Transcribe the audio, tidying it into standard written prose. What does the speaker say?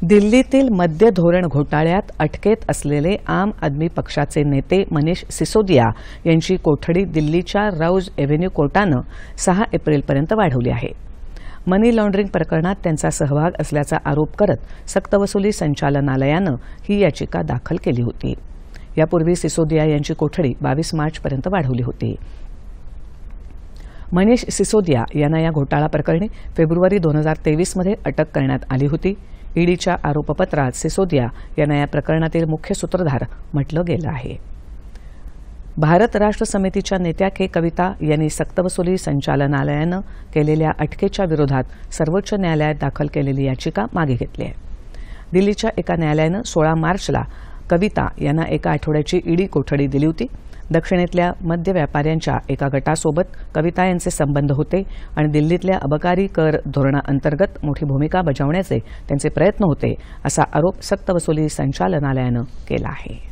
दिल्लीतील मद्य धोरण घोटाळ्यात अटकेत असलेले आम आदमी पक्षाचे नेते मनीष सिसोदिया यांची कोठडी दिल्लीच्या रौज एव्हेन्यू कोर्टानं 6 एप्रिलपर्यंत वाढवली आहे। मनी लॉन्ड्रिंग प्रकरणात त्यांचा सहभाग असल्याचा आरोप करत सक्तवसुली संचालनालयानं ही याचिका दाखल केली होती। यापूर्वी सिसोदिया यांची कोठडी 22 मार्चपर्यंत वाढवली होती। मनीष सिसोदिया यांना या घोटाळा प्रकरणी फेब्रुवारी 2023 मध्ये अटक करण्यात आली होती। ईडीच्या आरोपपत्रात सिसोदिया यांना या प्रकरणातील मुख्य सूत्रधार म्हटलं गेलं आहे। भारत राष्ट्र समितीच्या नेत्या के कविता यांनी सक्तवसुली संचालनालयानं केलेल्या अटकेच्या विरोधात सर्वोच्च न्यायालयात दाखल केलेली याचिका मागे घेतली आहे। दिल्लीच्या एका न्यायालयानं 16 मार्चला कविता यांना एका आठवड्याची ईडी कोठडी दिली होती। दक्षिणेतल्या मद्य व्यापाऱ्यांच्या एका गटासोबत कविता यांचे संबंध होते आणि दिल्लीतल्या अबकारी कर धोरणाअंतर्गत मोठी भूमिका बजावण्याचे त्यांचे प्रयत्न होते, असा आरोप सक्तवसुली संचालनालयानं केला आहे।